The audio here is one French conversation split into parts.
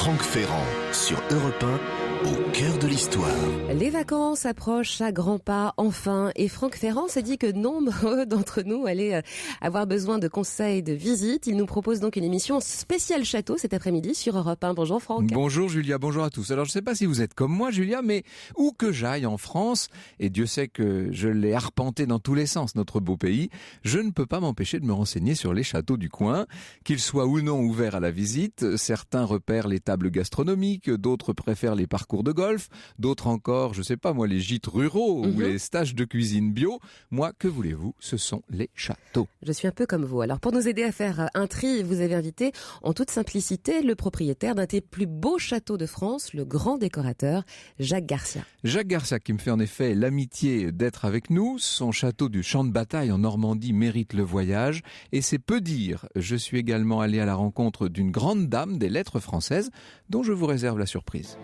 Franck Ferrand sur Europe 1, au cœur de l'histoire. Les vacances approchent à grands pas enfin et Franck Ferrand s'est dit que nombreux d'entre nous allaient avoir besoin de conseils de visite. Il nous propose donc une émission spéciale château cet après-midi sur Europe 1. Bonjour Franck. Bonjour Julia, bonjour à tous. Alors je ne sais pas si vous êtes comme moi Julia, mais où que j'aille en France, et Dieu sait que je l'ai arpenté dans tous les sens, notre beau pays, je ne peux pas m'empêcher de me renseigner sur les châteaux du coin, qu'ils soient ou non ouverts à la visite. Certains repèrent les tables gastronomiques, d'autres préfèrent les parcours de golf, d'autres encore, je sais pas moi, les gîtes ruraux ou les stages de cuisine bio. Moi, que voulez-vous, ce sont les châteaux. Je suis un peu comme vous. Alors pour nous aider à faire un tri, vous avez invité en toute simplicité le propriétaire d'un des plus beaux châteaux de France, le grand décorateur Jacques Garcia. Jacques Garcia qui me fait en effet l'amitié d'être avec nous. Son château du Champ de Bataille en Normandie mérite le voyage et c'est peu dire. Je suis également allé à la rencontre d'une grande dame des lettres françaises dont je vous réserve la surprise.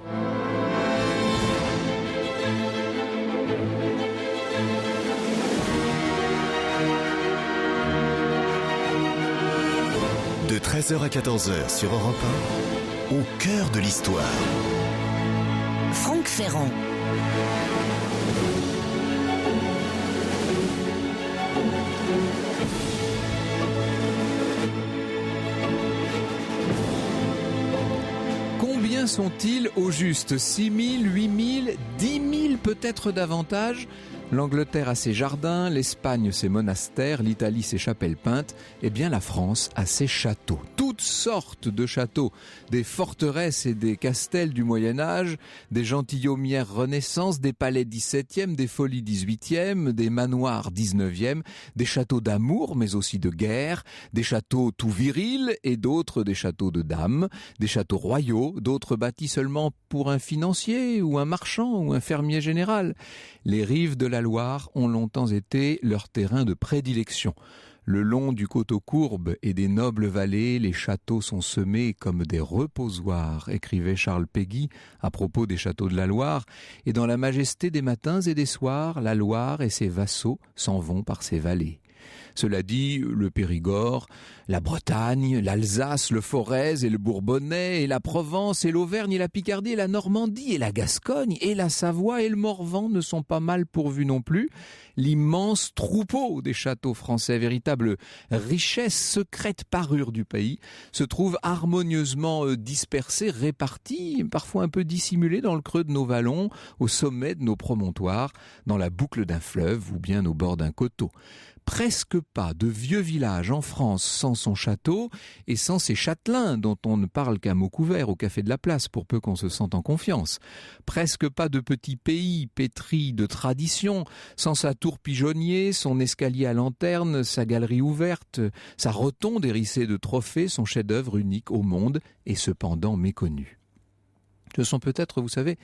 De 13h à 14h sur Europe 1, au cœur de l'histoire. Franck Ferrand. Combien sont-ils au juste? 6 000, 8 000, 10 000 peut-être davantage? L'Angleterre a ses jardins, l'Espagne ses monastères, l'Italie ses chapelles peintes, et bien la France a ses châteaux. Toutes sortes de châteaux, des forteresses et des castels du Moyen-Âge, des gentilhommières Renaissance, des palais 17e, des folies 18e, des manoirs 19e, des châteaux d'amour mais aussi de guerre, des châteaux tout virils et d'autres des châteaux de dames, des châteaux royaux, d'autres bâtis seulement pour un financier ou un marchand ou un fermier général. Les rives de la Loire ont longtemps été leur terrain de prédilection. Le long du coteau courbe et des nobles vallées, les châteaux sont semés comme des reposoirs, écrivait Charles Péguy à propos des châteaux de la Loire, et dans la majesté des matins et des soirs, la Loire et ses vassaux s'en vont par ses vallées. Cela dit, le Périgord, la Bretagne, l'Alsace, le Forez et le Bourbonnais, et la Provence et l'Auvergne et la Picardie et la Normandie et la Gascogne et la Savoie et le Morvan ne sont pas mal pourvus non plus. L'immense troupeau des châteaux français, véritable richesse, secrète parure du pays, se trouve harmonieusement dispersés, répartis, parfois un peu dissimulés dans le creux de nos vallons, au sommet de nos promontoires, dans la boucle d'un fleuve ou bien au bord d'un coteau. Presque pas de vieux village en France sans son château et sans ses châtelains dont on ne parle qu'à mots couverts au café de la place pour peu qu'on se sente en confiance. Presque pas de petit pays pétri de tradition sans sa tour pigeonnier, son escalier à lanterne, sa galerie ouverte, sa rotonde hérissée de trophées, son chef-d'œuvre unique au monde et cependant méconnu. Ce sont peut-être, vous savez,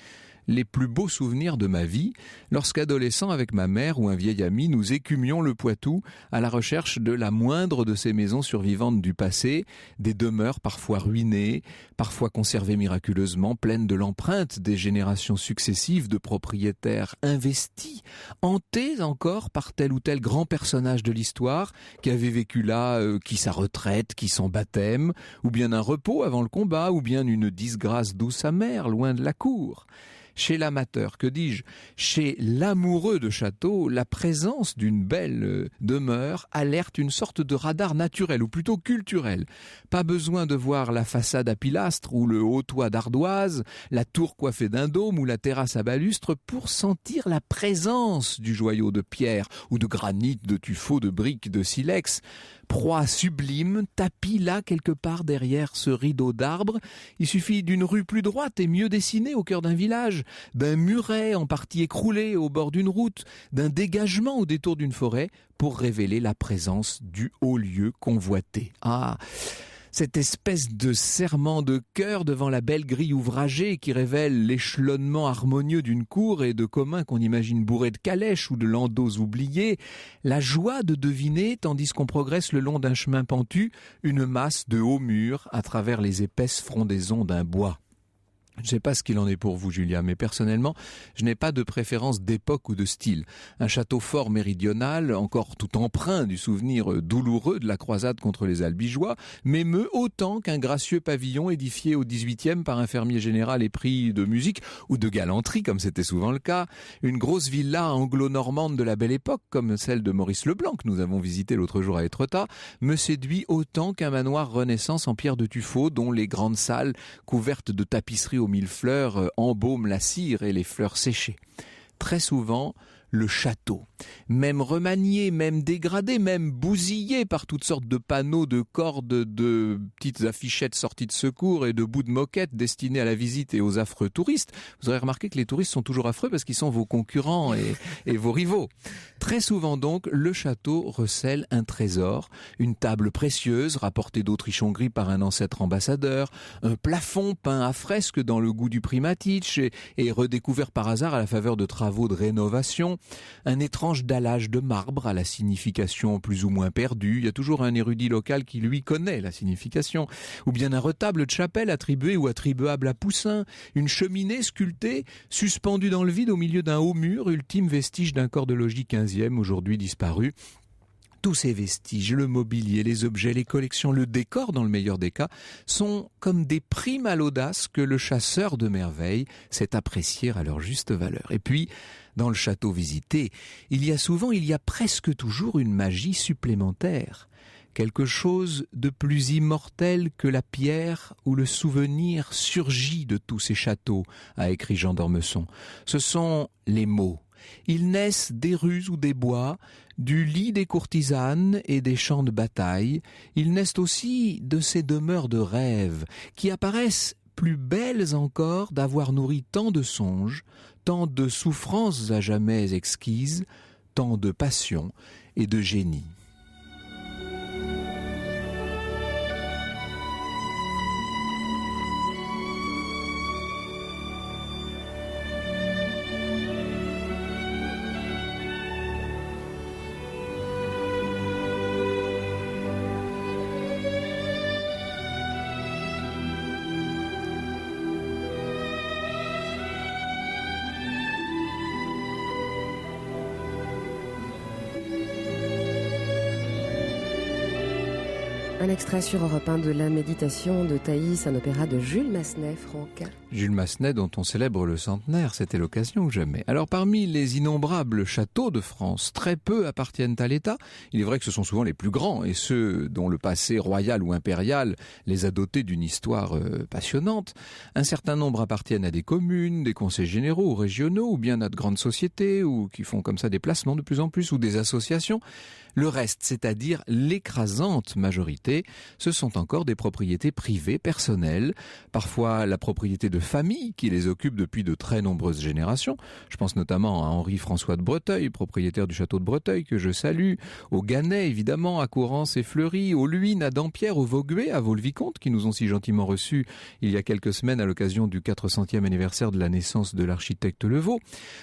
les plus beaux souvenirs de ma vie, lorsqu'adolescent avec ma mère ou un vieil ami, nous écumions le Poitou à la recherche de la moindre de ces maisons survivantes du passé, des demeures parfois ruinées, parfois conservées miraculeusement, pleines de l'empreinte des générations successives de propriétaires investis, hantés encore par tel ou tel grand personnage de l'histoire qui avait vécu là, qui sa retraite, qui son baptême, ou bien un repos avant le combat, ou bien une disgrâce douce amère, loin de la cour. Chez l'amateur, que dis-je, chez l'amoureux de château, la présence d'une belle demeure alerte une sorte de radar naturel, ou plutôt culturel. Pas besoin de voir la façade à pilastres, ou le haut toit d'ardoise, la tour coiffée d'un dôme, ou la terrasse à balustre, pour sentir la présence du joyau de pierre, ou de granit, de tuffeau, de briques, de silex. Proie sublime, tapis là quelque part derrière ce rideau d'arbres. Il suffit d'une rue plus droite et mieux dessinée au cœur d'un village, d'un muret en partie écroulé au bord d'une route, d'un dégagement au détour d'une forêt pour révéler la présence du haut lieu convoité. Ah, cette espèce de serrement de cœur devant la belle grille ouvragée qui révèle l'échelonnement harmonieux d'une cour et de communs qu'on imagine bourrés de calèches ou de landaux oubliés, la joie de deviner, tandis qu'on progresse le long d'un chemin pentu, une masse de hauts murs à travers les épaisses frondaisons d'un bois. Je ne sais pas ce qu'il en est pour vous, Julia, mais personnellement, je n'ai pas de préférence d'époque ou de style. Un château fort méridional, encore tout empreint du souvenir douloureux de la croisade contre les Albigeois, m'émeut autant qu'un gracieux pavillon édifié au XVIIIe par un fermier général épris de musique ou de galanterie, comme c'était souvent le cas. Une grosse villa anglo-normande de la belle époque, comme celle de Maurice Leblanc, que nous avons visité l'autre jour à Étretat, me séduit autant qu'un manoir Renaissance en pierre de tuffeau, dont les grandes salles, couvertes de tapisseries aux 1000 fleurs, embaument la cire et les fleurs séchées. Très souvent, le château, même remanié, même dégradé, même bousillé par toutes sortes de panneaux, de cordes, de petites affichettes sorties de secours et de bouts de moquettes destinés à la visite et aux affreux touristes. Vous aurez remarqué que les touristes sont toujours affreux parce qu'ils sont vos concurrents et vos rivaux. Très souvent donc, le château recèle un trésor, une table précieuse rapportée d'Autriche-Hongrie par un ancêtre ambassadeur, un plafond peint à fresque dans le goût du Primatitch et redécouvert par hasard à la faveur de travaux de rénovation, un étrange dallage de marbre à la signification plus ou moins perdue. Il y a toujours un érudit local qui lui connaît la signification. Ou bien un retable de chapelle attribué ou attribuable à Poussin. Une cheminée sculptée, suspendue dans le vide au milieu d'un haut mur, ultime vestige d'un corps de logis 15e, aujourd'hui disparu. Tous ces vestiges, le mobilier, les objets, les collections, le décor dans le meilleur des cas, sont comme des primes à l'audace que le chasseur de merveilles sait apprécier à leur juste valeur. Et puis, dans le château visité, il y a presque toujours une magie supplémentaire. Quelque chose de plus immortel que la pierre où le souvenir surgit de tous ces châteaux, a écrit Jean d'Ormesson. Ce sont les mots. Ils naissent des rues ou des bois, du lit des courtisanes et des champs de bataille. Ils naissent aussi de ces demeures de rêve qui apparaissent plus belles encore d'avoir nourri tant de songes, tant de souffrances à jamais exquises, tant de passion et de génie. Un extrait sur Europe 1 de La Méditation de Thaïs, un opéra de Jules Massenet, Franck. Jules Massenet, dont on célèbre le centenaire, c'était l'occasion ou jamais. Alors parmi les innombrables châteaux de France, très peu appartiennent à l'État. Il est vrai que ce sont souvent les plus grands et ceux dont le passé royal ou impérial les a dotés d'une histoire passionnante. Un certain nombre appartiennent à des communes, des conseils généraux ou régionaux, ou bien à de grandes sociétés, ou qui font comme ça des placements de plus en plus, ou des associations. Le reste, c'est-à-dire l'écrasante majorité, ce sont encore des propriétés privées, personnelles, parfois la propriété de familles qui les occupent depuis de très nombreuses générations. Je pense notamment à Henri-François de Breteuil, propriétaire du château de Breteuil, que je salue, au Gannet, évidemment, à Courance et Fleury, au Luynes, à Dampierre, au Vauguet, à Vaux-le-Vicomte, qui nous ont si gentiment reçus il y a quelques semaines à l'occasion du 400e anniversaire de la naissance de l'architecte Levaux.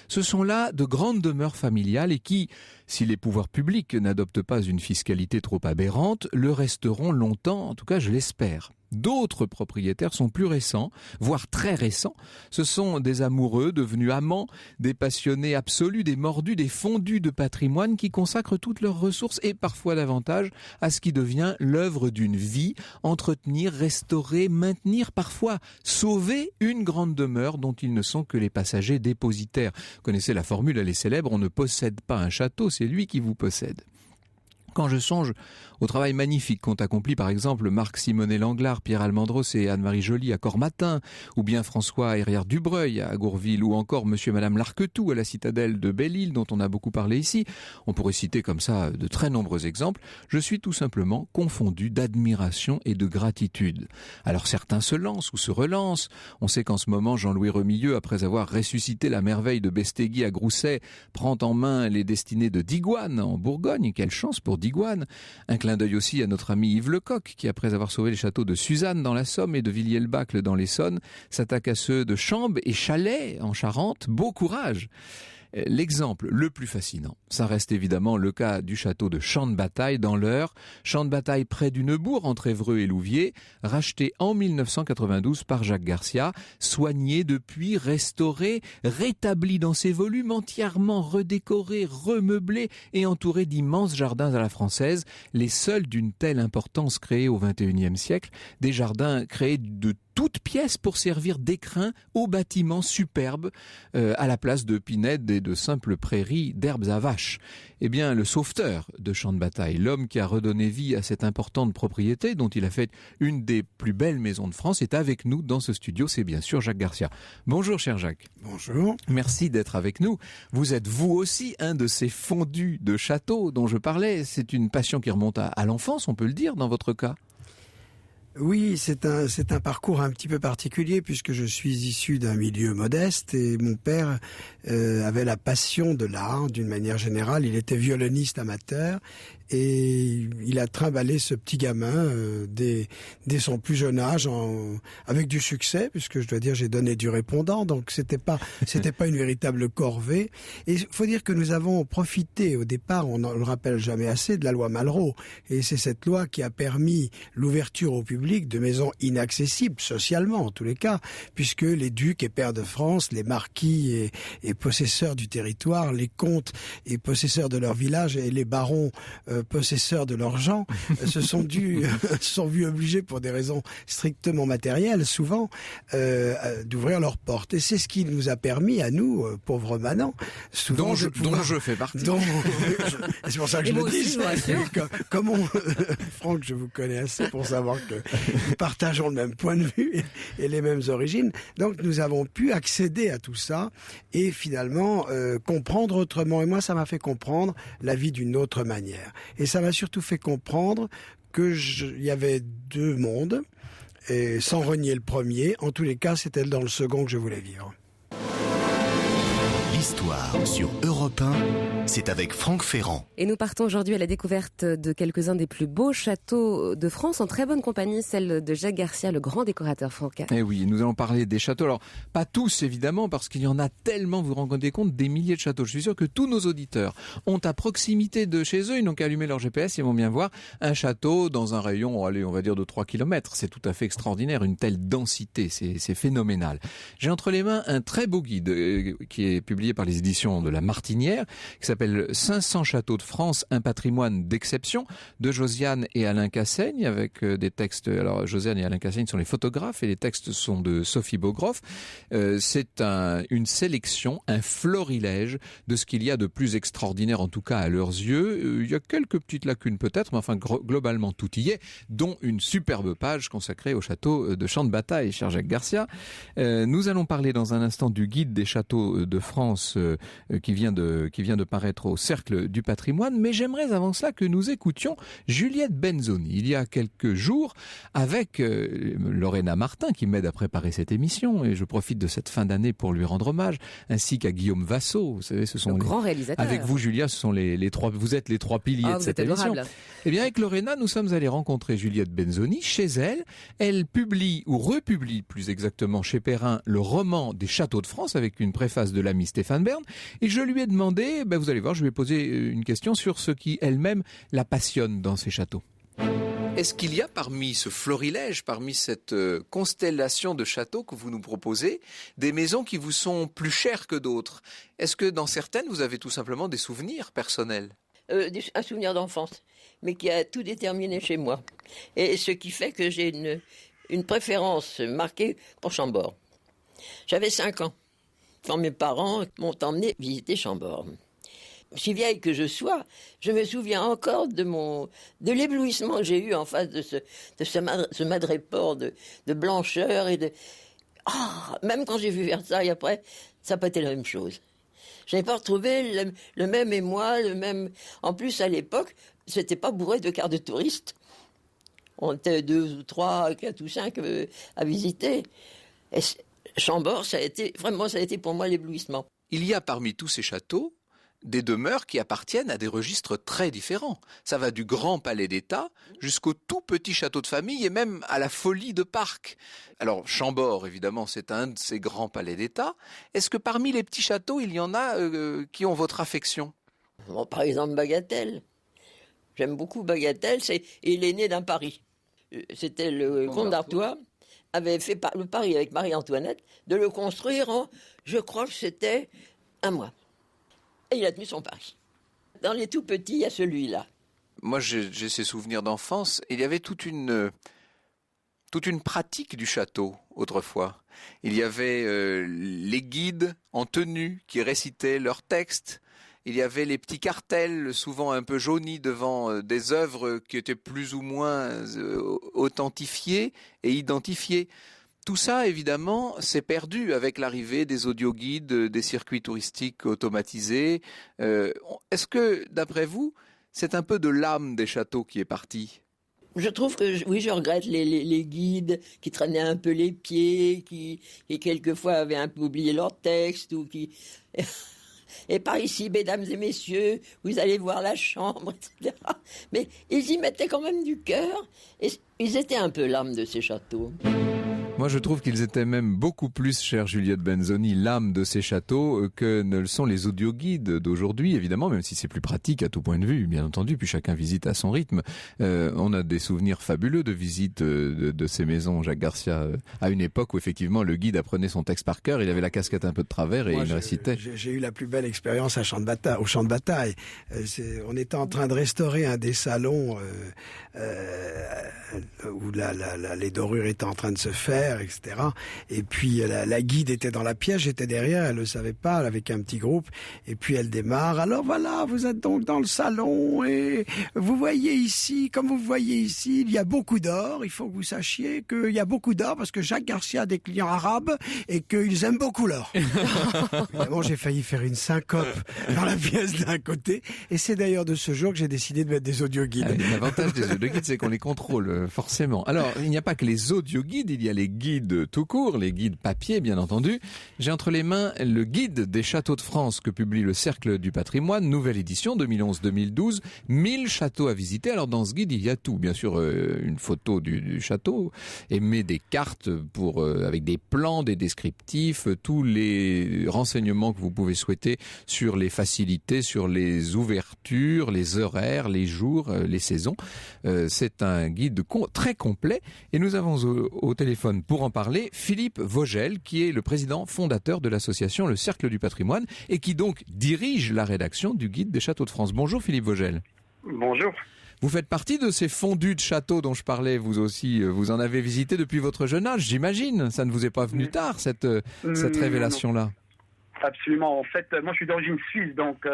Ce sont là de grandes demeures familiales et qui, si les pouvoirs publics n'adoptent pas une fiscalité trop aberrante, le resteront longtemps, en tout cas je l'espère. D'autres propriétaires sont plus récents, voire très récents. Ce sont des amoureux devenus amants, des passionnés absolus, des mordus, des fondus de patrimoine qui consacrent toutes leurs ressources et parfois davantage à ce qui devient l'œuvre d'une vie, entretenir, restaurer, maintenir, parfois sauver une grande demeure dont ils ne sont que les passagers dépositaires. Vous connaissez la formule, elle est célèbre, on ne possède pas un château, c'est lui qui vous possède. Quand je songe au travail magnifique qu'ont accompli par exemple Marc Simonet Langlard, Pierre Almendros et Anne-Marie Joly à Cormatin, ou bien François Herrière-Dubreuil à Gourville, ou encore Monsieur et Madame Larquetou à la citadelle de Belle-Île dont on a beaucoup parlé ici, on pourrait citer comme ça de très nombreux exemples, je suis tout simplement confondu d'admiration et de gratitude. Alors certains se lancent ou se relancent, on sait qu'en ce moment Jean-Louis Remilleux, après avoir ressuscité la merveille de Bestéguy à Grousset, prend en main les destinées de Digoine en Bourgogne, quelle chance pour Digoine. Un clin d'œil aussi à notre ami Yves Lecoq qui, après avoir sauvé les châteaux de Suzanne dans la Somme et de Villiers-le-Bacle dans l'Essonne, s'attaque à ceux de Chambes et Chalais en Charente. Beau courage! L'exemple le plus fascinant, ça reste évidemment le cas du château de Champ de Bataille dans l'Eure. Champ de Bataille près du Neubourg, entre Évreux et Louviers, racheté en 1992 par Jacques Garcia, soigné depuis, restauré, rétabli dans ses volumes, entièrement redécoré, remeublé et entouré d'immenses jardins à la française, les seuls d'une telle importance créés au XXIe siècle, des jardins créés de toutes pièces pour servir d'écrin aux bâtiments superbes à la place de pinèdes et de simples prairies d'herbes à vaches. Eh bien, le sauveteur de Champ de Bataille, l'homme qui a redonné vie à cette importante propriété dont il a fait une des plus belles maisons de France, est avec nous dans ce studio. C'est bien sûr Jacques Garcia. Bonjour cher Jacques. Bonjour. Merci d'être avec nous. Vous êtes vous aussi un de ces fondus de châteaux dont je parlais. C'est une passion qui remonte à l'enfance, on peut le dire dans votre cas. Oui, c'est un parcours un petit peu particulier puisque je suis issu d'un milieu modeste et mon père avait la passion de l'art d'une manière générale. Il était violoniste amateur et il a trimballé ce petit gamin dès son plus jeune âge avec du succès, puisque je dois dire j'ai donné du répondant, donc c'était pas une véritable corvée. Et il faut dire que nous avons profité au départ, on ne le rappelle jamais assez, de la loi Malraux, et c'est cette loi qui a permis l'ouverture au public de maisons inaccessibles socialement en tous les cas, puisque les ducs et pairs de France, les marquis et possesseurs du territoire, les comtes et possesseurs de leur village et les barons possesseurs de leurs gens se sont vus obligés pour des raisons strictement matérielles souvent d'ouvrir leurs portes, et c'est ce qui nous a permis à nous pauvres manants souvent dont je fais partie. C'est pour ça que je le dis. Franck, je vous connais assez pour savoir que nous partageons le même point de vue et les mêmes origines, donc nous avons pu accéder à tout ça et finalement comprendre autrement, et moi ça m'a fait comprendre la vie d'une autre manière. Et ça m'a surtout fait comprendre qu'il y avait deux mondes, et sans renier le premier. En tous les cas, c'était dans le second que je voulais vivre. L'histoire sur Europe 1, c'est avec Franck Ferrand. Et nous partons aujourd'hui à la découverte de quelques-uns des plus beaux châteaux de France, en très bonne compagnie, celle de Jacques Garcia, le grand décorateur francain. Eh oui, nous allons parler des châteaux. Alors, pas tous évidemment, parce qu'il y en a tellement, vous vous rendez compte, des milliers de châteaux. Je suis sûr que tous nos auditeurs ont à proximité de chez eux, ils n'ont qu'à allumer leur GPS, ils vont bien voir un château dans un rayon, allez, on va dire de 3 km. C'est tout à fait extraordinaire, une telle densité, c'est phénoménal. J'ai entre les mains un très beau guide qui est publié par les éditions de La Martinière, qui s'appelle 500 châteaux de France, un patrimoine d'exception, de Josiane et Alain Cassaigne, avec des textes. Alors Josiane et Alain Cassaigne sont les photographes et les textes sont de Sophie Beaugroff. C'est une sélection, un florilège de ce qu'il y a de plus extraordinaire, en tout cas à leurs yeux. Il y a quelques petites lacunes peut-être, mais enfin globalement tout y est, dont une superbe page consacrée au château de Champ de Bataille, cher Jacques Garcia. Nous allons parler dans un instant du guide des châteaux de France qui vient de paraître au Cercle du patrimoine, mais j'aimerais avant cela que nous écoutions Juliette Benzoni il y a quelques jours avec Lorena Martin qui m'aide à préparer cette émission, et je profite de cette fin d'année pour lui rendre hommage, ainsi qu'à Guillaume Vassaux. Vous savez, ce sont grand réalisateur. Avec vous, Julia, ce sont les trois. Vous êtes les trois piliers de cette émission. Eh bien, avec Lorena, nous sommes allés rencontrer Juliette Benzoni chez elle. Elle publie ou republie, plus exactement, chez Perrin, le roman des châteaux de France avec une préface de l'ami Stéphane Bern. Et je lui ai demandé, vous allez voir, je lui ai posé une question sur ce qui elle-même la passionne dans ces châteaux. Est-ce qu'il y a parmi ce florilège, parmi cette constellation de châteaux que vous nous proposez, des maisons qui vous sont plus chères que d'autres? Est-ce que dans certaines, vous avez tout simplement des souvenirs personnels? Un souvenir d'enfance, mais qui a tout déterminé chez moi. Et ce qui fait que j'ai une préférence marquée pour Chambord. J'avais 5 ans quand mes parents m'ont emmené visiter Chambord. Si vieille que je sois, je me souviens encore de l'éblouissement que j'ai eu en face de ce madréport de blancheur et de... même quand j'ai vu Versailles après, ça n'a pas été la même chose. Je n'ai pas retrouvé le même émoi, le même... En plus, à l'époque, c'était pas bourré de cartes de touristes. On était 2 ou 3, 4 ou 5 à visiter. Et Chambord, ça a été pour moi l'éblouissement. Il y a parmi tous ces châteaux des demeures qui appartiennent à des registres très différents. Ça va du grand palais d'État jusqu'au tout petit château de famille et même à la folie de parc. Alors Chambord, évidemment, c'est un de ces grands palais d'État. Est-ce que parmi les petits châteaux, il y en a qui ont votre affection ? Bon, par exemple, Bagatelle. J'aime beaucoup Bagatelle, il est né d'un pari. C'était le comte d'Artois, avait fait le pari avec Marie-Antoinette de le construire en, je crois que c'était 1 mois. Et il a tenu son pari. Dans les tout petits, il y a celui-là. Moi, j'ai ces souvenirs d'enfance. Il y avait toute une pratique du château autrefois. Il y avait les guides en tenue qui récitaient leurs textes. Il y avait les petits cartels, souvent un peu jaunis, devant des œuvres qui étaient plus ou moins authentifiées et identifiées. Tout ça, évidemment, s'est perdu avec l'arrivée des audioguides, des circuits touristiques automatisés. Est-ce que, d'après vous, c'est un peu de l'âme des châteaux qui est partie ? Je trouve que, oui, je regrette les guides qui traînaient un peu les pieds, qui quelquefois avaient un peu oublié leur texte, ou qui... Et par ici, mesdames et messieurs, vous allez voir la chambre, etc. Mais ils y mettaient quand même du cœur, et ils étaient un peu l'âme de ces châteaux. Moi, je trouve qu'ils étaient même beaucoup plus, chère Juliette Benzoni, l'âme de ces châteaux que ne le sont les audioguides d'aujourd'hui, évidemment, même si c'est plus pratique à tout point de vue, bien entendu, puis chacun visite à son rythme. On a des souvenirs fabuleux de visites de ces maisons, Jacques Garcia, à une époque où effectivement le guide apprenait son texte par cœur, il avait la casquette un peu de travers et il récitait. J'ai eu la plus belle expérience au champ de bataille. On était en train de restaurer un des salons où les dorures étaient en train de se faire, etc. Et puis la guide était dans la pièce, j'étais derrière, elle le savait pas, avec un petit groupe. Et puis elle démarre. Alors voilà, vous êtes donc dans le salon et vous voyez ici, comme vous voyez ici, il y a beaucoup d'or. Il faut que vous sachiez qu'il y a beaucoup d'or parce que Jacques Garcia a des clients arabes et qu'ils aiment beaucoup l'or. Évidemment, j'ai failli faire une syncope dans la pièce d'un côté. Et c'est d'ailleurs de ce jour que j'ai décidé de mettre des audioguides. L'avantage des audioguides, c'est qu'on les contrôle forcément. Alors, il n'y a pas que les audioguides, il y a les guides tout court, les guides papier, bien entendu. J'ai entre les mains le guide des châteaux de France que publie le Cercle du Patrimoine, nouvelle édition 2011-2012, 1000 châteaux à visiter. Alors, dans ce guide, il y a tout. Bien sûr, une photo du château, mais des cartes avec des plans, des descriptifs, tous les renseignements que vous pouvez souhaiter sur les facilités, sur les ouvertures, les horaires, les jours, les saisons. C'est un guide très complet et nous avons au téléphone pour en parler Philippe Vogel, qui est le président fondateur de l'association Le Cercle du Patrimoine et qui donc dirige la rédaction du guide des châteaux de France. Bonjour Philippe Vogel. Bonjour. Vous faites partie de ces fondus de châteaux dont je parlais, vous aussi, vous en avez visité depuis votre jeune âge, j'imagine. Ça ne vous est pas venu tard, cette révélation-là? Non. Absolument. En fait, moi je suis d'origine suisse, donc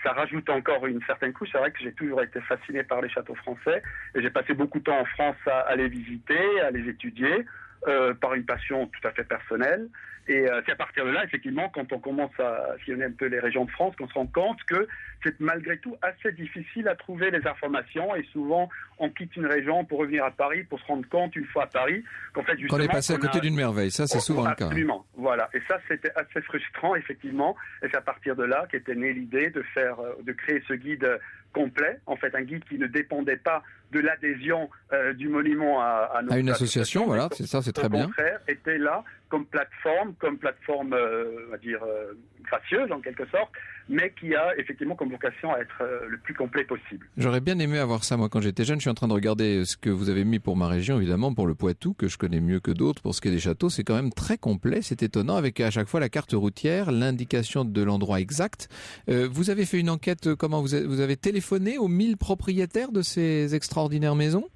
ça rajoute encore une certaine couche. C'est vrai que j'ai toujours été fasciné par les châteaux français et j'ai passé beaucoup de temps en France à les visiter, à les étudier, par une passion tout à fait personnelle. Et c'est à partir de là, effectivement, quand on commence à sillonner un peu les régions de France, qu'on se rend compte que c'est malgré tout assez difficile à trouver les informations. Et souvent, on quitte une région pour revenir à Paris, pour se rendre compte, une fois à Paris, qu'en fait, justement... Qu'on est passé à côté d'une merveille, ça c'est souvent le cas. Absolument, voilà. Et ça, c'était assez frustrant, effectivement. Et c'est à partir de là qu'était née l'idée de créer ce guide complet, en fait, un guide qui ne dépendait pas de l'adhésion du monument à une association, voilà, c'est ça, c'est très bien. Au contraire, était là comme plateforme, on va dire, gracieuse en quelque sorte, mais qui a effectivement comme vocation à être le plus complet possible. J'aurais bien aimé avoir ça, moi, quand j'étais jeune. Je suis en train de regarder ce que vous avez mis pour ma région, évidemment, pour le Poitou, que je connais mieux que d'autres. Pour ce qui est des châteaux, c'est quand même très complet, c'est étonnant, avec à chaque fois la carte routière, l'indication de l'endroit exact. Vous avez fait une enquête, comment vous avez téléphoné aux 1000 propriétaires de ces extraordinaires maisons?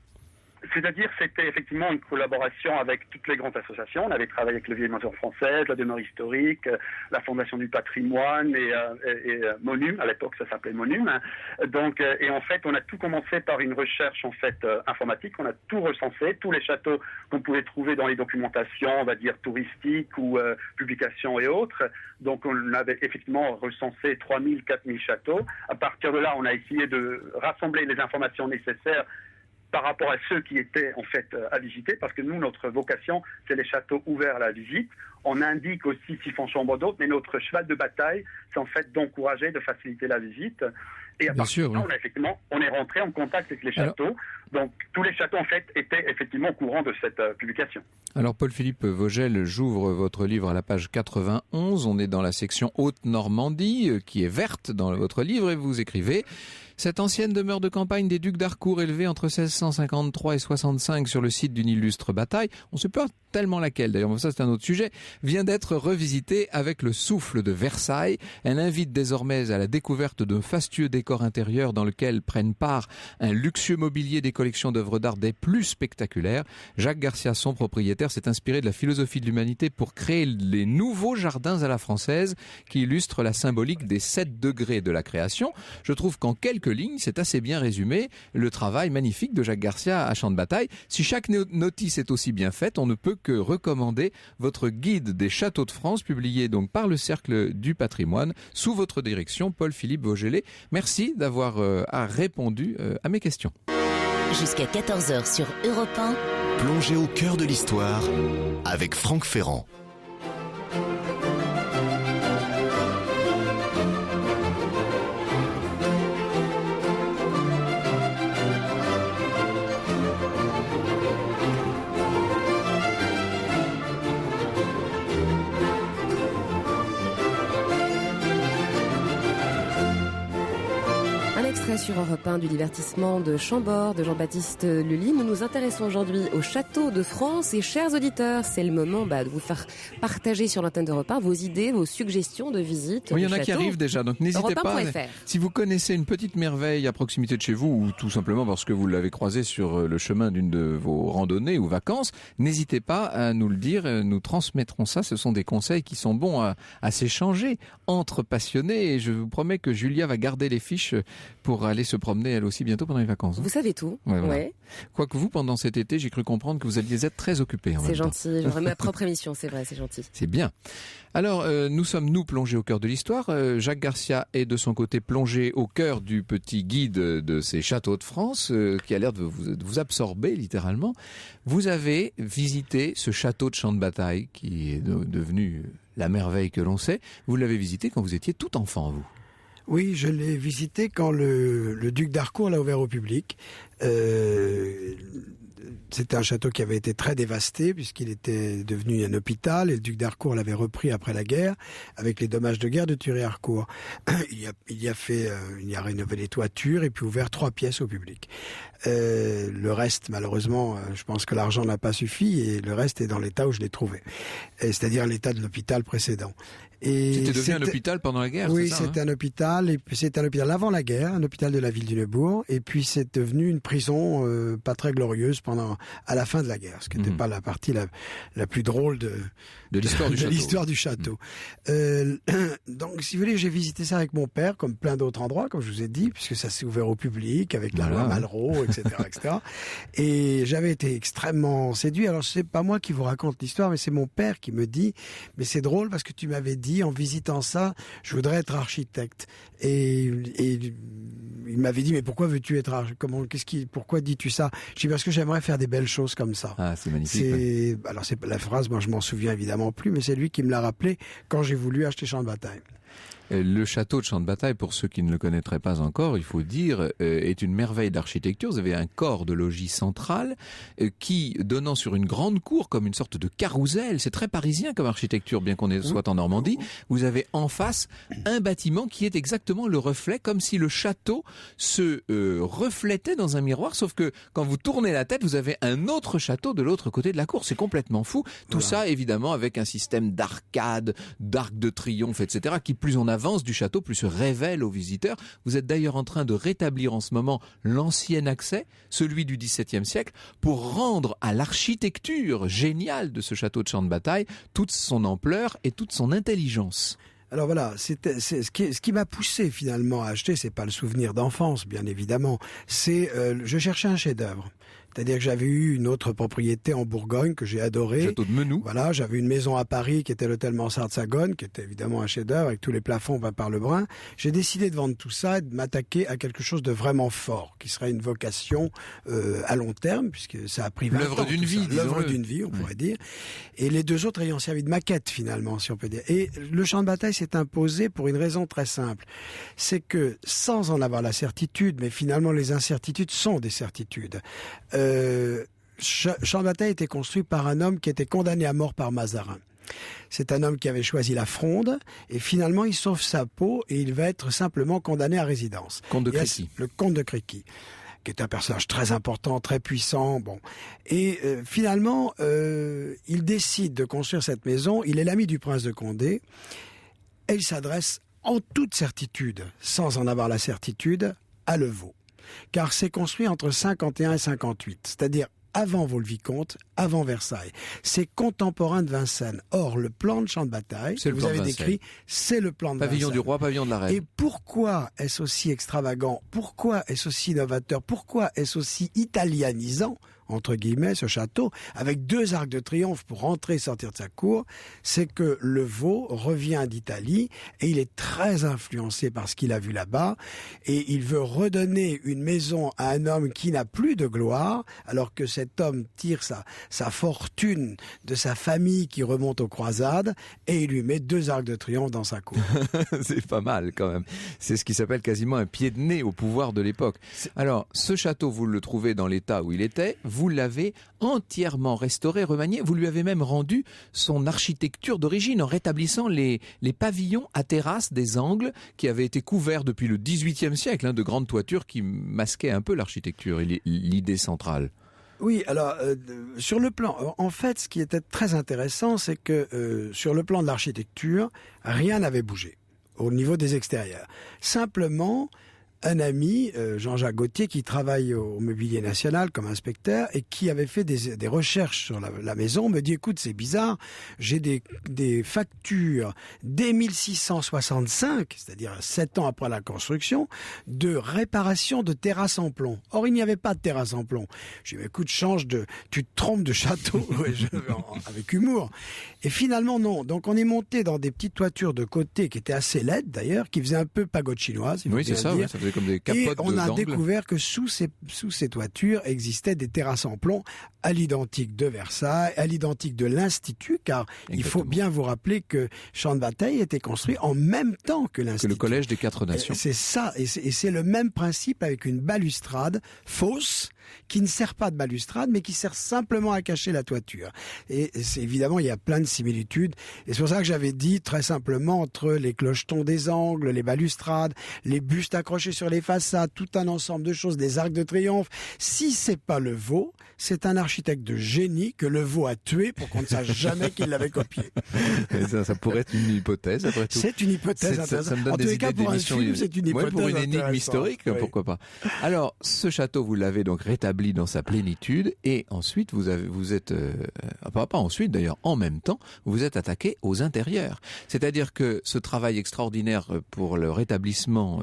C'est-à-dire, c'était effectivement une collaboration avec toutes les grandes associations. On avait travaillé avec le Vieille Maison Française, la Demeure Historique, la Fondation du Patrimoine et Monum. À l'époque, ça s'appelait Monum. Donc, et en fait, on a tout commencé par une recherche en fait informatique. On a tout recensé, tous les châteaux qu'on pouvait trouver dans les documentations, on va dire touristiques ou publications et autres. Donc, on avait effectivement recensé 3000, 4000 châteaux. À partir de là, on a essayé de rassembler les informations nécessaires par rapport à ceux qui étaient en fait à visiter, parce que nous, notre vocation, c'est les châteaux ouverts à la visite. On indique aussi s'ils font chambre d'hôte, mais notre cheval de bataille, c'est en fait d'encourager, de faciliter la visite. Et à partir de là, on est rentré en contact avec les châteaux. Donc tous les châteaux en fait étaient effectivement au courant de cette publication. Alors Paul-Philippe Vogel, j'ouvre votre livre à la page 91. On est dans la section Haute-Normandie, qui est verte dans votre livre, et vous écrivez: cette ancienne demeure de campagne des ducs d'Harcourt, élevée entre 1653 et 65 sur le site d'une illustre bataille, on ne sait pas tellement laquelle d'ailleurs, mais ça c'est un autre sujet, vient d'être revisitée avec le souffle de Versailles. Elle invite désormais à la découverte d'un fastueux décor intérieur dans lequel prennent part un luxueux mobilier des collections d'œuvres d'art des plus spectaculaires. Jacques Garcia, son propriétaire, s'est inspiré de la philosophie de l'humanité pour créer les nouveaux jardins à la française qui illustrent la symbolique des 7 degrés de la création. Je trouve qu'en quelques lignes, c'est assez bien résumé le travail magnifique de Jacques Garcia à Champ de Bataille. Si chaque notice est aussi bien faite, on ne peut que recommander votre guide des châteaux de France, publié donc par le Cercle du Patrimoine, sous votre direction, Paul-Philippe Vogel. Merci d'avoir répondu à mes questions. Jusqu'à 14h sur Europe 1. Plongez au cœur de l'histoire avec Franck Ferrand. Sur Europe 1 du divertissement de Chambord de Jean-Baptiste Lully. Nous nous intéressons aujourd'hui au château de France et chers auditeurs, c'est le moment de vous faire partager sur l'antenne d'Europe 1 vos idées, vos suggestions de visite. Oui, il y en a qui arrivent déjà, donc n'hésitez pas. Si vous connaissez une petite merveille à proximité de chez vous, ou tout simplement parce que vous l'avez croisée sur le chemin d'une de vos randonnées ou vacances, n'hésitez pas à nous le dire, nous transmettrons ça. Ce sont des conseils qui sont bons à s'échanger entre passionnés, et je vous promets que Julia va garder les fiches pour aller se promener elle aussi bientôt pendant les vacances. Vous savez tout. Ouais, voilà. Quoique vous, pendant cet été, j'ai cru comprendre que vous alliez être très occupé. C'est gentil, j'aurai ma propre émission, c'est vrai, c'est gentil. C'est bien. Alors, nous sommes, plongés au cœur de l'histoire. Jacques Garcia est de son côté plongé au cœur du petit guide de ces châteaux de France, qui a l'air de vous absorber littéralement. Vous avez visité ce château de Champ de Bataille, qui est devenu la merveille que l'on sait. Vous l'avez visité quand vous étiez tout enfant, vous. Oui, je l'ai visité quand le duc d'Harcourt l'a ouvert au public. C'était un château qui avait été très dévasté puisqu'il était devenu un hôpital, et le duc d'Harcourt l'avait repris après la guerre avec les dommages de guerre de Thury-Harcourt. Il a rénové les toitures et puis ouvert 3 pièces au public. Le reste, malheureusement, je pense que l'argent n'a pas suffi, et le reste est dans l'état où je l'ai trouvé, c'est-à-dire l'état de l'hôpital précédent. C'était devenu un hôpital pendant la guerre, oui, c'est ça, c'était un hôpital, et puis c'était un hôpital avant la guerre, un hôpital de la ville du Neubourg, et puis c'est devenu une prison pas très glorieuse à la fin de la guerre, ce qui n'était pas la partie la plus drôle de l'histoire du château. Donc, si vous voulez, j'ai visité ça avec mon père, comme plein d'autres endroits, comme je vous ai dit, puisque ça s'est ouvert au public, avec la loi Malraux, etc., etc. Et j'avais été extrêmement séduit. Alors, c'est pas moi qui vous raconte l'histoire, mais c'est mon père qui me dit, mais c'est drôle parce que tu m'avais dit, en visitant ça, je voudrais être architecte. Et il m'avait dit, mais pourquoi veux-tu être architecte? Pourquoi dis-tu ça? Je dis, parce que j'aimerais faire des belles choses comme ça. Ah, c'est magnifique. Alors, c'est la phrase, moi je m'en souviens évidemment plus, mais c'est lui qui me l'a rappelé quand j'ai voulu acheter Champ de Bataille. Le château de Champ de Bataille, pour ceux qui ne le connaîtraient pas encore, il faut dire, est une merveille d'architecture. Vous avez un corps de logis central qui, donnant sur une grande cour, comme une sorte de carrousel, c'est très parisien comme architecture, bien qu'on soit en Normandie. Vous avez en face un bâtiment qui est exactement le reflet, comme si le château se reflétait dans un miroir, sauf que quand vous tournez la tête, vous avez un autre château de l'autre côté de la cour. C'est complètement fou. Tout ça, évidemment, avec un système d'arcades, d'arcs de triomphe, etc., qui plus on avance du château, plus se révèle aux visiteurs. Vous êtes d'ailleurs en train de rétablir en ce moment l'ancien accès, celui du XVIIe siècle, pour rendre à l'architecture géniale de ce château de Champ de Bataille toute son ampleur et toute son intelligence. Alors voilà, c'est ce qui m'a poussé finalement à acheter, c'est pas le souvenir d'enfance, bien évidemment. Je cherchais un chef-d'œuvre. C'est-à-dire que j'avais eu une autre propriété en Bourgogne que j'ai adorée. Château de Menou. Voilà, j'avais une maison à Paris qui était l'hôtel Mansart-Sagone, qui était évidemment un chef-d'œuvre avec tous les plafonds peints par Lebrun. J'ai décidé de vendre tout ça et de m'attaquer à quelque chose de vraiment fort, qui serait une vocation à long terme, puisque ça a pris 20 ans. L'œuvre d'une vie, L'œuvre d'une vie, on pourrait dire. Et les deux autres ayant servi de maquette, finalement, si on peut dire. Et le champ de bataille s'est imposé pour une raison très simple. C'est que, sans en avoir la certitude, mais finalement les incertitudes sont des certitudes, Champ de bataille était construit par un homme qui était condamné à mort par Mazarin. C'est un homme qui avait choisi la fronde et finalement il sauve sa peau et il va être simplement condamné à résidence. Comte de Créqui. Le comte de Créqui, qui est un personnage très important, très puissant. Bon, et finalement il décide de construire cette maison. Il est l'ami du prince de Condé et il s'adresse en toute certitude, sans en avoir la certitude, à Levaux. Car c'est construit entre 51 et 58, c'est-à-dire avant Vaux-le-Vicomte, avant Versailles. C'est contemporain de Vincennes. Or, le plan de champ de bataille que vous avez décrit, c'est le plan de Pavillon Vincennes. du roi, pavillon de la reine. Et pourquoi est-ce aussi extravagant? Pourquoi est-ce aussi novateur? Pourquoi est-ce aussi italianisant, entre guillemets, ce château, avec 2 arcs de triomphe pour rentrer et sortir de sa cour? C'est que le Vaud revient d'Italie et il est très influencé par ce qu'il a vu là-bas et il veut redonner une maison à un homme qui n'a plus de gloire, alors que cet homme tire sa fortune de sa famille qui remonte aux croisades et il lui met 2 arcs de triomphe dans sa cour. C'est pas mal quand même. C'est ce qui s'appelle quasiment un pied de nez au pouvoir de l'époque. Alors, ce château, vous le trouvez dans l'état où il était. Vous l'avez entièrement restauré, remanié. Vous lui avez même rendu son architecture d'origine en rétablissant les pavillons à terrasse des angles qui avaient été couverts depuis le XVIIIe siècle, de grandes toitures qui masquaient un peu l'architecture et l'idée centrale. Oui, alors sur le plan, en fait, ce qui était très intéressant, c'est que sur le plan de l'architecture, rien n'avait bougé au niveau des extérieurs. Simplement, un ami, Jean-Jacques Gauthier, qui travaille au Mobilier National comme inspecteur et qui avait fait des recherches sur la maison, me dit, écoute, c'est bizarre, j'ai des factures dès 1665, c'est-à-dire 7 ans après la construction, de réparation de terrasses en plomb. Or, il n'y avait pas de terrasse en plomb. Je lui ai dit, écoute, tu te trompes de château, avec humour. Et finalement, non. Donc, on est monté dans des petites toitures de côté qui étaient assez laides, d'ailleurs, qui faisaient un peu pagode chinoise. Oui, c'est ça, ouais, ça faisait comme des capotes et on a d'angle. découvert que sous ces toitures existaient des terrasses en plomb à l'identique de Versailles, à l'identique de l'Institut, car il faut bien vous rappeler que Champ de bataille était construit en même temps que l'Institut. Que le Collège des 4 Nations. C'est ça, et c'est le même principe avec une balustrade fausse, qui ne sert pas de balustrade, mais qui sert simplement à cacher la toiture. Et c'est évidemment, il y a plein de similitudes. Et c'est pour ça que j'avais dit très simplement entre les clochetons des angles, les balustrades, les bustes accrochés sur les façades, tout un ensemble de choses, des arcs de triomphe. Si c'est pas le Vaud, c'est un architecte de génie que le Vaud a tué pour qu'on ne sache jamais qu'il l'avait copié. Ça pourrait être une hypothèse, après tout. C'est une hypothèse intéressante. Ça me donne en tous des les cas, idées pour un d'émissions. film, c'est une hypothèse Ouais, pour une énigme intéressante. historique, Oui. pourquoi pas. Alors, ce château, vous l'avez donc rétabli dans sa plénitude, et ensuite, vous êtes, pas ensuite d'ailleurs, en même temps, vous êtes attaqué aux intérieurs. C'est-à-dire que ce travail extraordinaire pour le rétablissement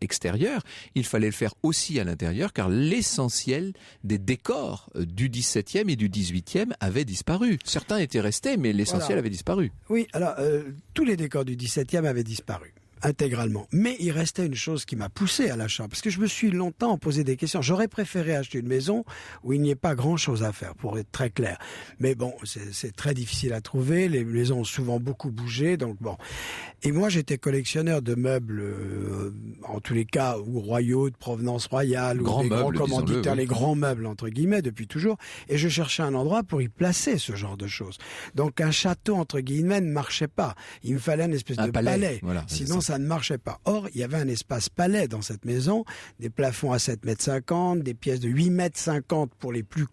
extérieur, il fallait le faire aussi à l'intérieur, car l'essentiel des décors du XVIIe et du XVIIIe avait disparu. Certains étaient restés, mais l'essentiel avait disparu. Oui, alors, tous les décors du XVIIe avaient disparu. Intégralement. Mais il restait une chose qui m'a poussé à l'achat, parce que je me suis longtemps posé des questions. J'aurais préféré acheter une maison où il n'y ait pas grand-chose à faire, pour être très clair. Mais bon, c'est très difficile à trouver. Les maisons ont souvent beaucoup bougé, donc bon. Et moi, j'étais collectionneur de meubles, en tous les cas, ou royaux, de provenance royale, ou des grands commanditaires, oui. les grands meubles, entre guillemets, depuis toujours. Et je cherchais un endroit pour y placer ce genre de choses. Donc un château, entre guillemets, ne marchait pas. Il me fallait une espèce de palais. Voilà, sinon, ça ne marchait pas. Or, il y avait un espace palais dans cette maison, des plafonds à 7,50 m, des pièces de 8,50 m pour les plus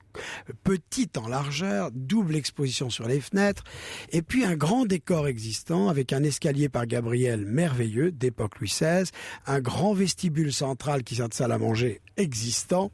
petites en largeur, double exposition sur les fenêtres, et puis un grand décor existant avec un escalier par Gabriel merveilleux d'époque Louis XVI, un grand vestibule central qui sert de salle à manger existant,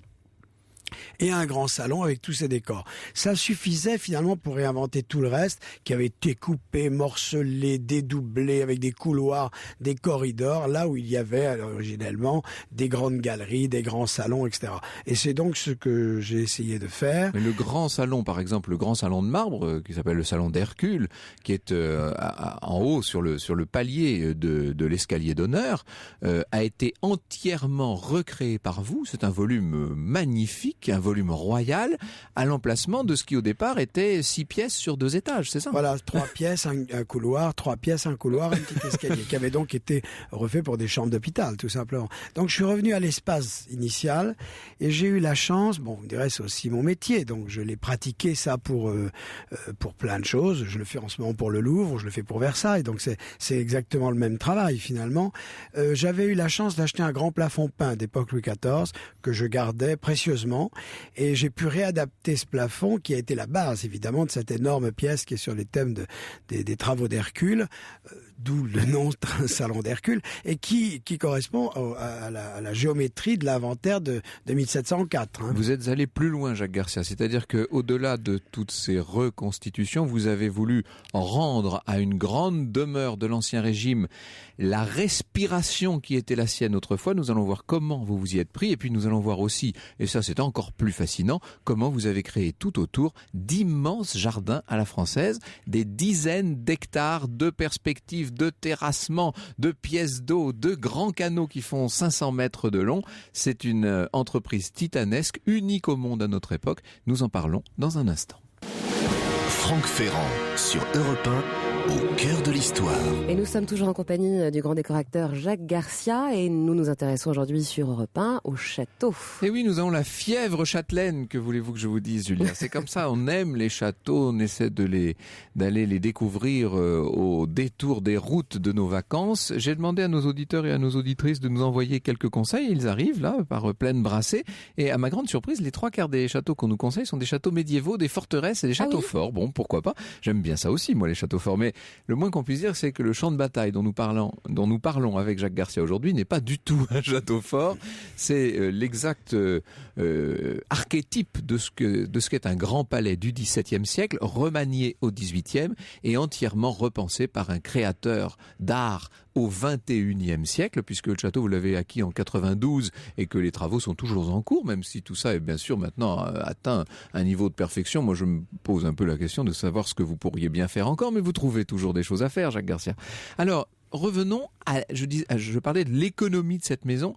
et un grand salon avec tous ces décors. Ça suffisait finalement pour réinventer tout le reste qui avait été coupé, morcelé, dédoublé avec des couloirs, des corridors, là où il y avait originellement des grandes galeries, des grands salons, etc. Et c'est donc ce que j'ai essayé de faire. Mais le grand salon, par exemple, le grand salon de marbre, qui s'appelle le salon d'Hercule, qui est en haut sur le palier de l'escalier d'honneur, a été entièrement recréé par vous. C'est un volume magnifique, un volume royal, à l'emplacement de ce qui au départ était 6 pièces sur 2 étages, c'est ça? Voilà, 3 pièces, un couloir, 3 pièces, un couloir, un petit escalier, qui avait donc été refait pour des chambres d'hôpital, tout simplement. Donc je suis revenu à l'espace initial, et j'ai eu la chance, bon, on dirait c'est aussi mon métier, donc je l'ai pratiqué ça pour plein de choses. Je le fais en ce moment pour le Louvre, je le fais pour Versailles, donc c'est exactement le même travail finalement. J'avais eu la chance d'acheter un grand plafond peint d'époque Louis XIV, que je gardais précieusement, et j'ai pu réadapter ce plafond qui a été la base évidemment de cette énorme pièce qui est sur les thèmes des travaux d'Hercule, d'où le nom salon d'Hercule, et qui correspond à la géométrie de l'inventaire de 1704. Hein. Vous êtes allé plus loin, Jacques Garcia, c'est-à-dire que au-delà de toutes ces reconstitutions, vous avez voulu rendre à une grande demeure de l'Ancien Régime la respiration qui était la sienne autrefois. Nous allons voir comment vous vous y êtes pris, et puis nous allons voir aussi, et ça c'est encore plus fascinant, comment vous avez créé tout autour d'immenses jardins à la française, des dizaines d'hectares de perspectives, de terrassements, de pièces d'eau, de grands canaux qui font 500 mètres de long. C'est une entreprise titanesque, unique au monde à notre époque. Nous en parlons dans un instant. Franck Ferrand sur Europe 1, au cœur de l'histoire. Et nous sommes toujours en compagnie du grand décorateur Jacques Garcia, et nous nous intéressons aujourd'hui sur Europe 1 au château. Et oui, nous avons la fièvre châtelaine, que voulez-vous que je vous dise, Julien? C'est comme ça, on aime les châteaux, on essaie d'aller les découvrir au détour des routes de nos vacances. J'ai demandé à nos auditeurs et à nos auditrices de nous envoyer quelques conseils. Ils arrivent là, par pleine brassée, et à ma grande surprise, les 3/4 des châteaux qu'on nous conseille sont des châteaux médiévaux, des forteresses et des châteaux forts. Bon, pourquoi pas? J'aime bien ça aussi, moi, les châteaux forts, mais le moins qu'on puisse dire, c'est que le champ de bataille dont nous parlons avec Jacques Garcia aujourd'hui n'est pas du tout un château fort. C'est l'exact archétype de ce qu'est un grand palais du XVIIe siècle, remanié au XVIIIe et entièrement repensé par un créateur d'art au XXIe siècle, puisque le château, vous l'avez acquis en 92 et que les travaux sont toujours en cours, même si tout ça est bien sûr maintenant atteint un niveau de perfection. Moi, je me pose un peu la question de savoir ce que vous pourriez bien faire encore, mais vous trouvez toujours des choses à faire, Jacques Garcia. Alors, revenons à, je parlais de l'économie de cette maison.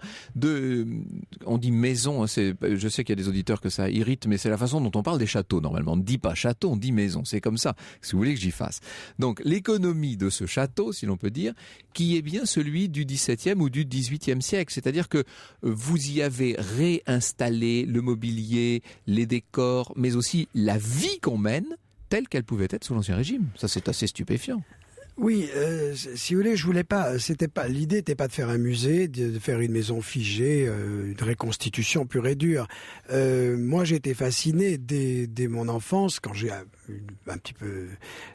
On dit maison, je sais qu'il y a des auditeurs que ça irrite, mais c'est la façon dont on parle des châteaux normalement. On ne dit pas château, on dit maison. C'est comme ça, si vous voulez que j'y fasse. Donc l'économie de ce château, si l'on peut dire, qui est bien celui du XVIIe ou du XVIIIe siècle. C'est-à-dire que vous y avez réinstallé le mobilier, les décors, mais aussi la vie qu'on mène telle qu'elle pouvait être sous l'Ancien Régime. Ça, c'est assez stupéfiant. Oui, si vous voulez, je voulais pas. L'idée n'était pas de faire un musée, de faire une maison figée, une reconstitution pure et dure. Moi, j'ai été fasciné dès mon enfance quand j'ai un petit peu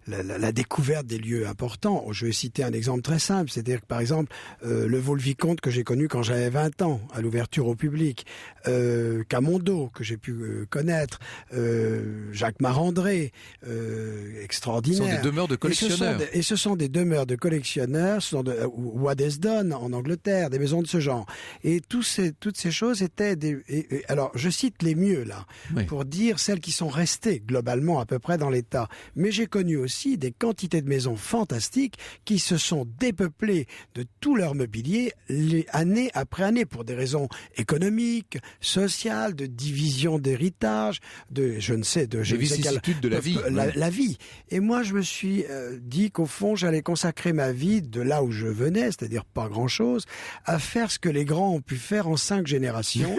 la découverte des lieux importants. Je vais citer un exemple très simple, c'est-à-dire que par exemple le Vaux-le-Vicomte que j'ai connu quand j'avais 20 ans, à l'ouverture au public, Camondo que j'ai pu connaître, Jacques Marandré, extraordinaire. Ce sont des demeures de collectionneurs. Et ce sont des demeures de collectionneurs, ou Waddesdon en Angleterre, des maisons de ce genre. Et toutes ces choses étaient alors je cite les mieux là, oui, pour dire celles qui sont restées globalement à peu près dans l'état. Mais j'ai connu aussi des quantités de maisons fantastiques qui se sont dépeuplées de tout leur mobilier année après année pour des raisons économiques, sociales, de division d'héritage, de vicissitudes de la vie. La vie. Et moi je me suis dit qu'au fond j'allais consacrer ma vie de là où je venais, c'est-à-dire pas grand-chose, à faire ce que les grands ont pu faire en 5 générations.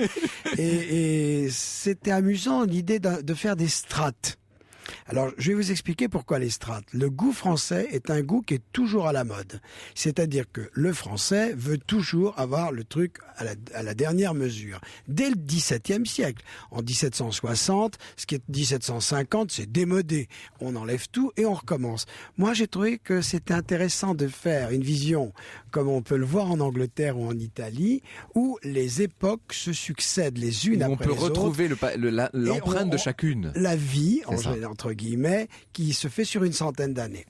et c'était amusant l'idée de faire des strates. Alors, je vais vous expliquer pourquoi les strates. Le goût français est un goût qui est toujours à la mode. C'est-à-dire que le français veut toujours avoir le truc à la dernière mesure. Dès le XVIIe siècle, en 1760, ce qui est 1750, c'est démodé. On enlève tout et on recommence. Moi, j'ai trouvé que c'était intéressant de faire une vision, comme on peut le voir en Angleterre ou en Italie, où les époques se succèdent les unes après les autres. On peut retrouver l'empreinte de chacune. La vie, entre guillemets, qui se fait sur une centaine d'années.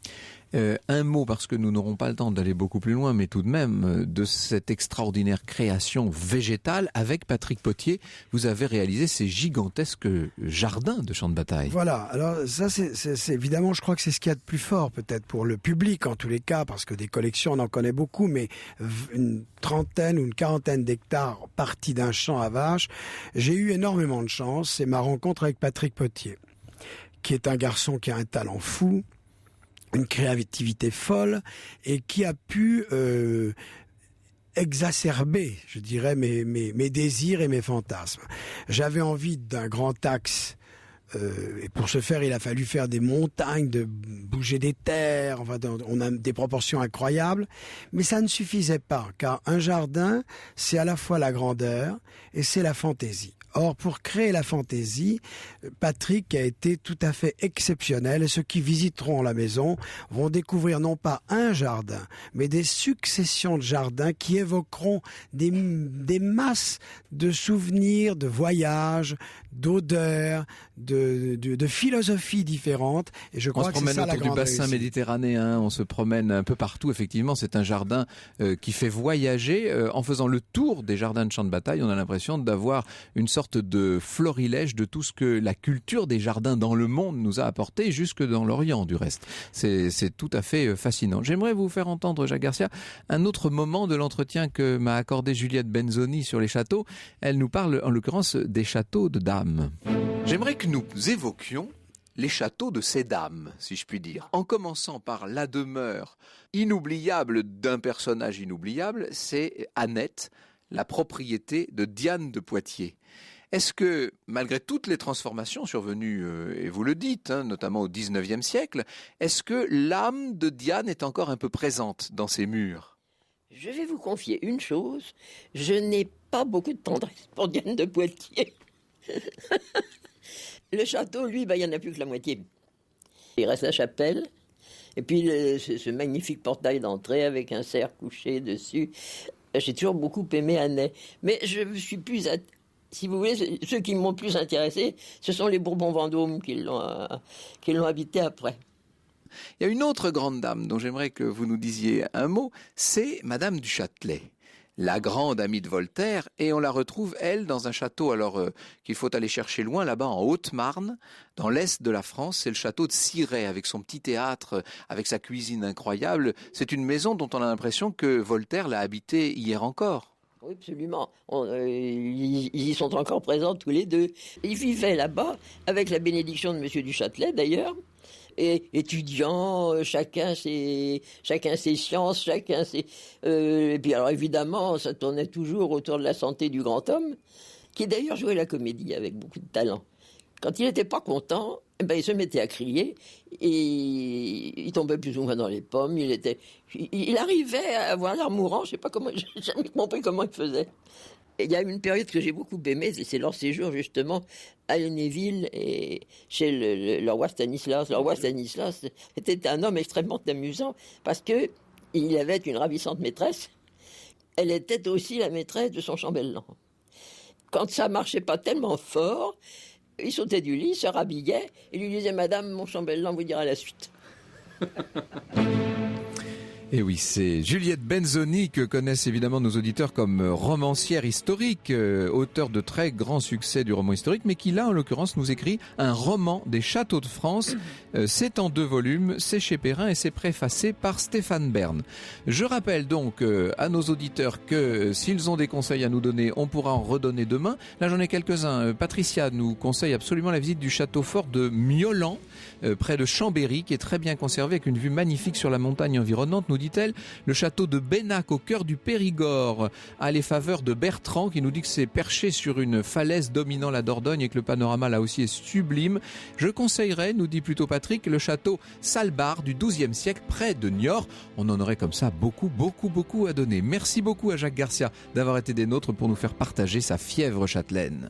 Un mot, parce que nous n'aurons pas le temps d'aller beaucoup plus loin, mais tout de même, de cette extraordinaire création végétale, avec Patrick Potier, vous avez réalisé ces gigantesques jardins de champs de bataille. Voilà, alors ça c'est évidemment, je crois que c'est ce qu'il y a de plus fort, peut-être pour le public en tous les cas, parce que des collections on en connaît beaucoup, mais une trentaine ou une quarantaine d'hectares partis d'un champ à vaches, j'ai eu énormément de chance, c'est ma rencontre avec Patrick Potier, qui est un garçon qui a un talent fou, une créativité folle et qui a pu exacerber, je dirais, mes désirs et mes fantasmes. J'avais envie d'un grand axe et pour ce faire, il a fallu faire des montagnes, de bouger des terres, on a des proportions incroyables, mais ça ne suffisait pas, car un jardin, c'est à la fois la grandeur et c'est la fantaisie. Or, pour créer la fantaisie, Patrick a été tout à fait exceptionnel et ceux qui visiteront la maison vont découvrir non pas un jardin, mais des successions de jardins qui évoqueront des masses de souvenirs, de voyages, d'odeurs, de philosophies différentes. Et je crois que c'est ça la grande réussite. On se promène autour du bassin méditerranéen, on se promène un peu partout. Effectivement, c'est un jardin qui fait voyager. En faisant le tour des jardins de champs de bataille, on a l'impression d'avoir une sorte de florilège de tout ce que la culture des jardins dans le monde nous a apporté, jusque dans l'Orient du reste. C'est tout à fait fascinant. J'aimerais vous faire entendre, Jacques Garcia, un autre moment de l'entretien que m'a accordé Juliette Benzoni sur les châteaux. Elle nous parle en l'occurrence des châteaux de dames. J'aimerais que nous évoquions les châteaux de ces dames, si je puis dire. En commençant par la demeure inoubliable d'un personnage inoubliable, c'est Annette, la propriété de Diane de Poitiers. Est-ce que, malgré toutes les transformations survenues, et vous le dites, notamment au XIXe siècle, est-ce que l'âme de Diane est encore un peu présente dans ces murs ? Je vais vous confier une chose, je n'ai pas beaucoup de tendresse pour Diane de Poitiers. Le château, lui, il n'y en a plus que la moitié. Il reste la chapelle, et puis ce magnifique portail d'entrée avec un cerf couché dessus. J'ai toujours beaucoup aimé Annay, mais je me suis plus... Si vous voulez, ceux qui m'ont plus intéressé, ce sont les Bourbons-Vendôme qui l'ont habité après. Il y a une autre grande dame dont j'aimerais que vous nous disiez un mot, c'est Madame du Châtelet, la grande amie de Voltaire, et on la retrouve, elle, dans un château qu'il faut aller chercher loin, là-bas en Haute-Marne, dans l'est de la France, c'est le château de Cirey, avec son petit théâtre, avec sa cuisine incroyable. C'est une maison dont on a l'impression que Voltaire l'a habitée hier encore. Oui, absolument. Ils y sont encore présents tous les deux. Ils vivaient là-bas, avec la bénédiction de Monsieur du Châtelet, d'ailleurs, et étudiants, chacun ses sciences, chacun ses... et puis alors évidemment, ça tournait toujours autour de la santé du grand homme, qui d'ailleurs jouait la comédie avec beaucoup de talent. Quand il n'était pas content, il se mettait à crier et il tombait plus ou moins dans les pommes. Il arrivait à avoir l'air mourant, je sais pas comment, j'ai jamais compris comment il faisait. Et il y a une période que j'ai beaucoup aimée, c'est leur séjour justement à Lunéville et chez le roi Stanislas. Le roi Stanislas était un homme extrêmement amusant parce que il avait une ravissante maîtresse. Elle était aussi la maîtresse de son chambellan. Quand ça marchait pas tellement fort, il sautait du lit, se rhabillait et lui disait « Madame, mon chambellan vous dira la suite ». Et oui, c'est Juliette Benzoni que connaissent évidemment nos auditeurs comme romancière historique, auteur de très grands succès du roman historique, mais qui là, en l'occurrence, nous écrit un roman des châteaux de France. C'est en 2 volumes, c'est chez Perrin et c'est préfacé par Stéphane Bern. Je rappelle donc à nos auditeurs que s'ils ont des conseils à nous donner, on pourra en redonner demain. Là, j'en ai quelques-uns. Patricia nous conseille absolument la visite du château fort de Miolan, près de Chambéry, qui est très bien conservé avec une vue magnifique sur la montagne environnante, nous dit-elle. Le château de Bénac au cœur du Périgord a les faveurs de Bertrand, qui nous dit que c'est perché sur une falaise dominant la Dordogne et que le panorama là aussi est sublime. Je conseillerais, nous dit plutôt Patrick, le château Salbar du XIIe siècle près de Niort. On en aurait comme ça beaucoup à donner. Merci beaucoup à Jacques Garcia d'avoir été des nôtres pour nous faire partager sa fièvre châtelaine.